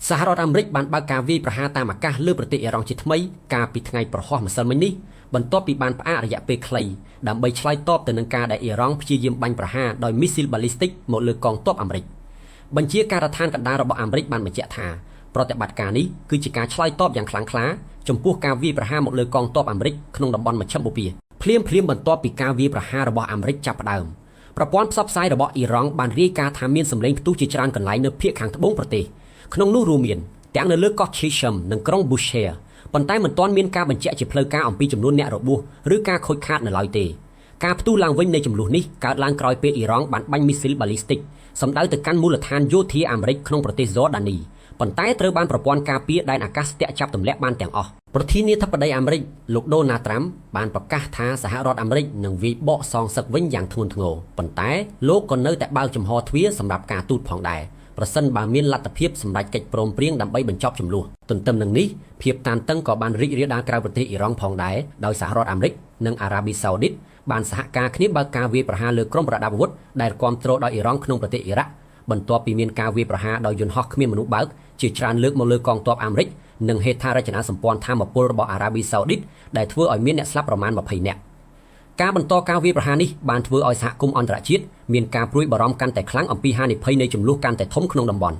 សហរដ្ឋអាមេរិកបានបើកការវាយប្រហារតាមអាកាសលើប្រទេសអ៊ីរ៉ង់ជាថ្មីកាលពីថ្ងៃប្រហោះម្សិលមិញនេះបន្ទាប់ពីបានផ្អាករយៈពេលខ្លីដើម្បីឆ្លើយតបទៅនឹងការដែលអ៊ីរ៉ង់ព្យាយាមបាញ់ប្រហារដោយមីស៊ីលបាឡីស្ទិកមកលើកងទ័ពអាមេរិកបញ្ជាការដ្ឋានកណ្ដាលរបស់អាមេរិកបានបញ្ជាក់ថាប្រតិបត្តិការនេះគឺជាការឆ្លើយតបយ៉ាងខ្លាំងក្លាចំពោះការវាយប្រហារមកលើកងទ័ពអាមេរិកក្នុងតំបន់មជ្ឈិមបូព៌ាភ្លាមបន្ទាប់ពីការវាយប្រហាររបស់អាមេរិកចាប់ផ្ដើមប្រព័ន្ធផ្សព្វផ្សាយរបស់អ៊ីរ៉ង់បានរាយការណ៍ថាមានសម្លេងផ្ទុះជាច្រើនកន្លែងនៅភាគខាងត្បូងប្រទេសក្នុងនោះរួមមានទាំងនៅលើកោះ Chisholm និងក្រុង Bushehr ប៉ុន្តែមិនទាន់មានការបញ្ជាក់ជាផ្លូវការអំពីចំនួនអ្នករបួសឬការខូចខាតនៅឡើយទេការផ្ទុះឡើងវិញនៃចំនួននេះកើតឡើងក្រោយពេលអ៊ីរ៉ង់បានបាញ់មីស៊ីលបាឡីស្ទិកសម្ដៅទៅកាន់មូលដ្ឋានយោធាអាមេរិកក្នុងប្រទេស Jordani ប៉ុន្តែត្រូវបានប្រព័ន្ធការពារដែនអាកាសស្ទាក់ចាប់ទម្លាក់បានទាំងអស់ប្រធានាធិបតីអាមេរិកលោក Donald Trump បានប្រកាសថាសហរដ្ឋអាមេរិកនឹងវាយបកសងសឹកវិញយ៉ាងធ្ងន់ធ្ងរប៉ុន្តែលោកក៏នៅតែបើកចំហទ្វារសម្រាប់ការទូតផងដែរប្រសិនបើមានលទ្ធភាពសម្រេចកិច្ចព្រមព្រៀងដើម្បីបញ្ចប់ជម្លោះទន្ទឹមនឹងនេះភាពតានតឹងក៏បានរីករាលដាលក្រៅប្រទេសអ៊ីរ៉ង់ផងដែរដោយសហរដ្ឋអាមេរិកនិងអារ៉ាប៊ីសាអូឌីតបានសហការគ្នាបើកការវាយប្រហារលើក្រុមប្រដាប់អាវុធដែលគ្រប់គ្រងដោយអ៊ីរ៉ង់ក្នុងប្រទេសអ៊ីរ៉ាក់បន្ទាប់ពីមានការវាយប្រហារដោយយន្តហោះគ្មានមនុស្សបើកជាច្រើនលើកមកលើកងទ័ពអាមេរិកនិងហេដ្ឋារចនាសម្ព័ន្ធថាមពលរបស់អារ៉ាប៊ីសាអូឌីតដែលធ្វើឲ្យមានអ្នកស្លាប់ប្រមាណ20នាក់ការបន្តការវាយប្រហារនេះបានធ្វើឲ្យសហគមន៍អន្តរជាតិមានការព្រួយបារម្ភកាន់តែខ្លាំងអំពីហានិភ័យនៃជម្លោះកាន់តែធំក្នុងតំបន់